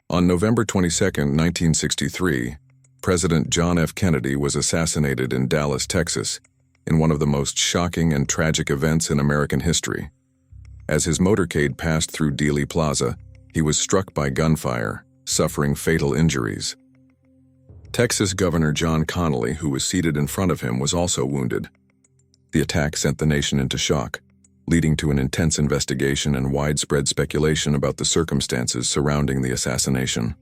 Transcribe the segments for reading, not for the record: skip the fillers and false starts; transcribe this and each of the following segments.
On November 22, 1963, President John F. Kennedy was assassinated in Dallas, Texas, in one of the most shocking and tragic events in American history. As his motorcade passed through Dealey Plaza, he was struck by gunfire, suffering fatal injuries. Texas Governor John Connally, who was seated in front of him, was also wounded. The attack sent the nation into shock, leading to an intense investigation and widespread speculation about the circumstances surrounding the assassination.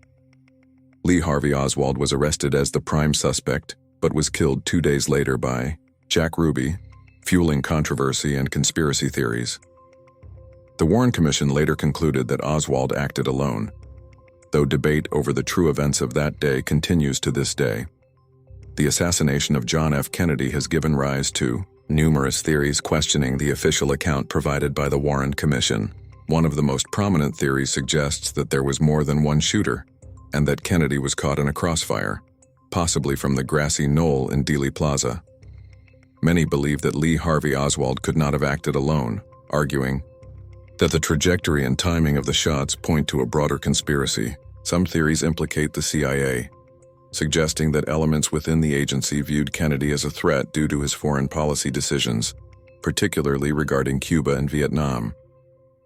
Lee Harvey Oswald was arrested as the prime suspect, but was killed 2 days later by Jack Ruby, fueling controversy and conspiracy theories. The Warren Commission later concluded that Oswald acted alone, though debate over the true events of that day continues to this day. The assassination of John F. Kennedy has given rise to numerous theories questioning the official account provided by the Warren Commission. One of the most prominent theories suggests that there was more than one shooter, and that Kennedy was caught in a crossfire, possibly from the grassy knoll in Dealey Plaza. Many believe that Lee Harvey Oswald could not have acted alone, arguing that the trajectory and timing of the shots point to a broader conspiracy. Some theories implicate the CIA, suggesting that elements within the agency viewed Kennedy as a threat due to his foreign policy decisions, particularly regarding Cuba and Vietnam.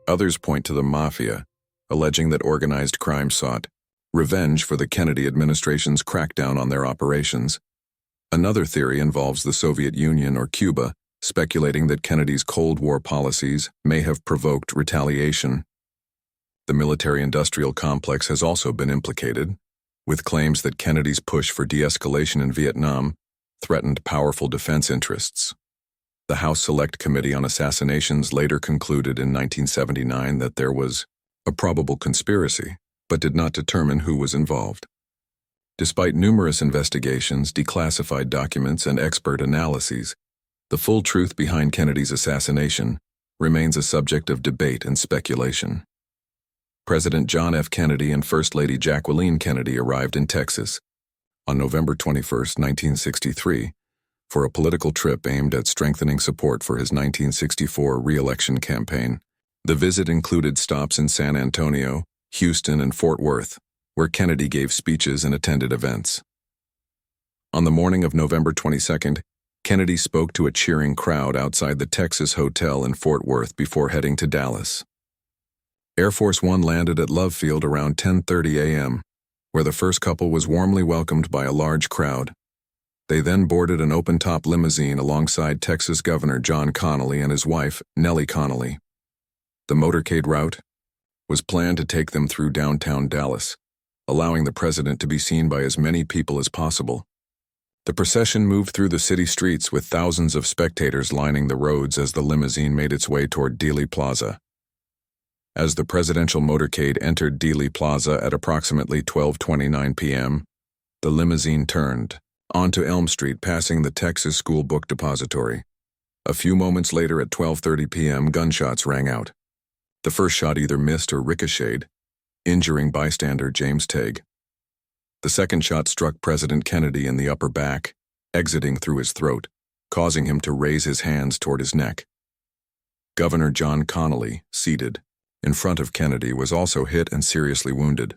Others point to the mafia, alleging that organized crime sought revenge for the Kennedy administration's crackdown on their operations. Another theory involves the Soviet Union or Cuba, speculating that Kennedy's Cold War policies may have provoked retaliation. The military-industrial complex has also been implicated, with claims that Kennedy's push for de-escalation in Vietnam threatened powerful defense interests. The House Select Committee on Assassinations later concluded in 1979 that there was a probable conspiracy, but did not determine who was involved. Despite numerous investigations, declassified documents, and expert analyses, the full truth behind Kennedy's assassination remains a subject of debate and speculation. President John F. Kennedy and First Lady Jacqueline Kennedy arrived in Texas on November 21, 1963, for a political trip aimed at strengthening support for his 1964 re-election campaign. The visit included stops in San Antonio, Houston, and Fort Worth, where Kennedy gave speeches and attended events. On the morning of November 22nd, Kennedy spoke to a cheering crowd outside the Texas Hotel in Fort Worth before heading to Dallas. Air Force One landed at Love Field around 10:30 a.m., where the first couple was warmly welcomed by a large crowd. They then boarded an open-top limousine alongside Texas Governor John Connally and his wife, Nellie Connally. The motorcade route was planned to take them through downtown Dallas, allowing the president to be seen by as many people as possible. The procession moved through the city streets with thousands of spectators lining the roads as the limousine made its way toward Dealey Plaza. As the presidential motorcade entered Dealey Plaza at approximately 12:29 p.m., the limousine turned onto Elm Street, passing the Texas School Book Depository. A few moments later at 12:30 p.m., gunshots rang out. The first shot either missed or ricocheted, injuring bystander James Tague. The second shot struck President Kennedy in the upper back, exiting through his throat, causing him to raise his hands toward his neck. Governor John Connally, seated in front of Kennedy, was also hit and seriously wounded.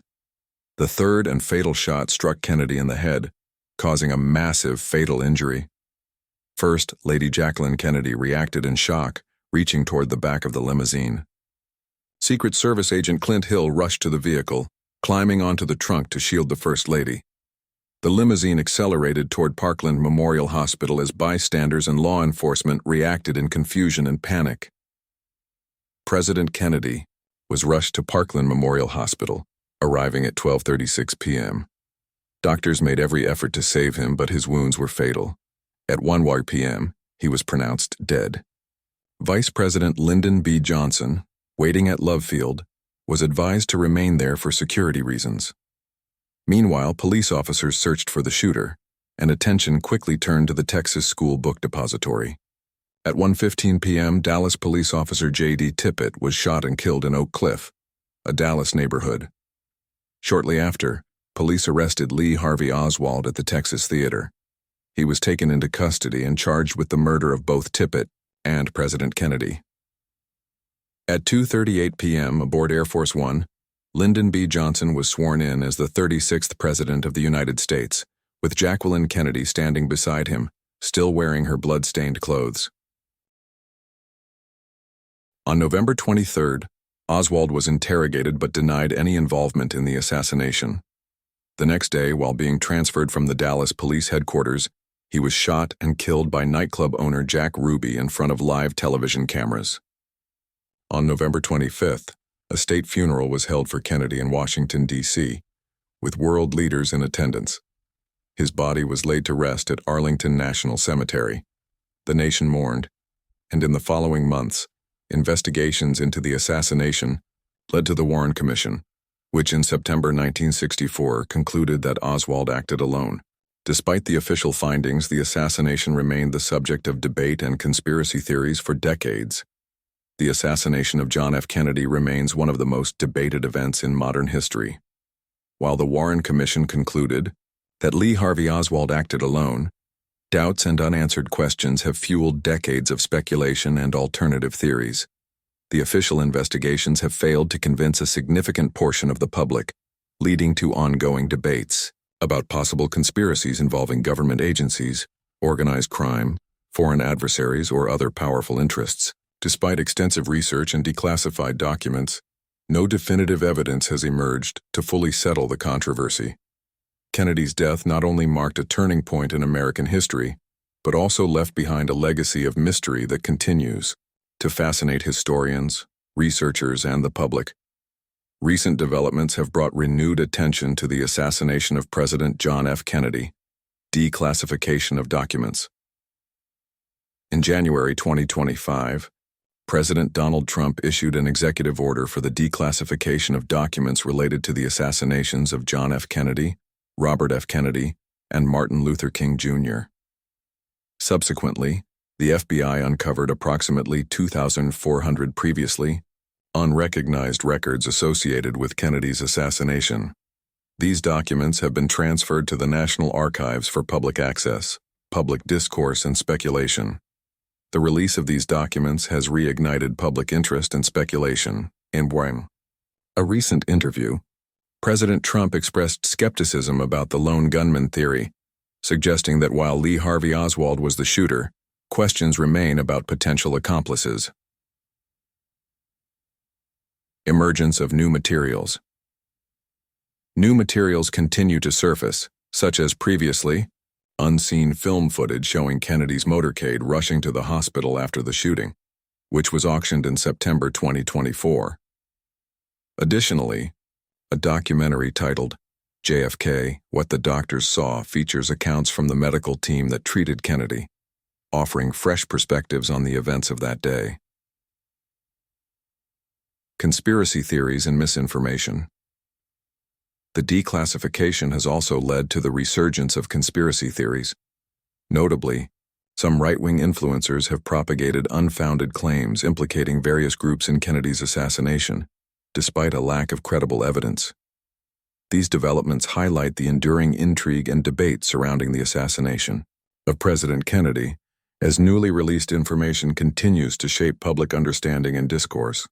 The third and fatal shot struck Kennedy in the head, causing a massive fatal injury. First Lady Jacqueline Kennedy reacted in shock, reaching toward the back of the limousine. Secret Service agent Clint Hill rushed to the vehicle, climbing onto the trunk to shield the First Lady. The limousine accelerated toward Parkland Memorial Hospital as bystanders and law enforcement reacted in confusion and panic. President Kennedy was rushed to Parkland Memorial Hospital, arriving at 12:36 p.m. Doctors made every effort to save him, but his wounds were fatal. At 1 p.m., he was pronounced dead. Vice President Lyndon B. Johnson, waiting at Love Field, was advised to remain there for security reasons. Meanwhile, police officers searched for the shooter, and attention quickly turned to the Texas School Book Depository. At 1:15 p.m., Dallas police officer J.D. Tippit was shot and killed in Oak Cliff, a Dallas neighborhood. Shortly after, police arrested Lee Harvey Oswald at the Texas Theater. He was taken into custody and charged with the murder of both Tippit and President Kennedy. At 2:38 p.m. aboard Air Force One, Lyndon B. Johnson was sworn in as the 36th President of the United States, with Jacqueline Kennedy standing beside him, still wearing her blood-stained clothes. On November 23rd, Oswald was interrogated but denied any involvement in the assassination. The next day, while being transferred from the Dallas police headquarters, he was shot and killed by nightclub owner Jack Ruby in front of live television cameras. On November 25th, a state funeral was held for Kennedy in Washington, D.C., with world leaders in attendance. His body was laid to rest at Arlington National Cemetery. The nation mourned, and in the following months, investigations into the assassination led to the Warren Commission, which in September 1964 concluded that Oswald acted alone. Despite the official findings, the assassination remained the subject of debate and conspiracy theories for decades. The assassination of John F. Kennedy remains one of the most debated events in modern history. While the Warren Commission concluded that Lee Harvey Oswald acted alone, doubts and unanswered questions have fueled decades of speculation and alternative theories. The official investigations have failed to convince a significant portion of the public, leading to ongoing debates about possible conspiracies involving government agencies, organized crime, foreign adversaries, or other powerful interests. Despite extensive research and declassified documents, no definitive evidence has emerged to fully settle the controversy. Kennedy's death not only marked a turning point in American history, but also left behind a legacy of mystery that continues to fascinate historians, researchers, and the public. Recent developments have brought renewed attention to the assassination of President John F. Kennedy, declassification of documents. In January 2025, President Donald Trump issued an executive order for the declassification of documents related to the assassinations of John F. Kennedy, Robert F. Kennedy, and Martin Luther King Jr. Subsequently, the FBI uncovered approximately 2,400 previously unrecognized records associated with Kennedy's assassination. These documents have been transferred to the National Archives for public access, public discourse, and speculation. The release of these documents has reignited public interest and speculation. In a recent interview, President Trump expressed skepticism about the lone gunman theory, suggesting that while Lee Harvey Oswald was the shooter, questions remain about potential accomplices. Emergence of new materials. New materials continue to surface, such as previously unseen film footage showing Kennedy's motorcade rushing to the hospital after the shooting, which was auctioned in September 2024. Additionally, a documentary titled JFK, What the Doctors Saw features accounts from the medical team that treated Kennedy, offering fresh perspectives on the events of that day. Conspiracy theories and misinformation. The declassification has also led to the resurgence of conspiracy theories. Notably, some right-wing influencers have propagated unfounded claims implicating various groups in Kennedy's assassination, despite a lack of credible evidence. These developments highlight the enduring intrigue and debate surrounding the assassination of President Kennedy, as newly released information continues to shape public understanding and discourse.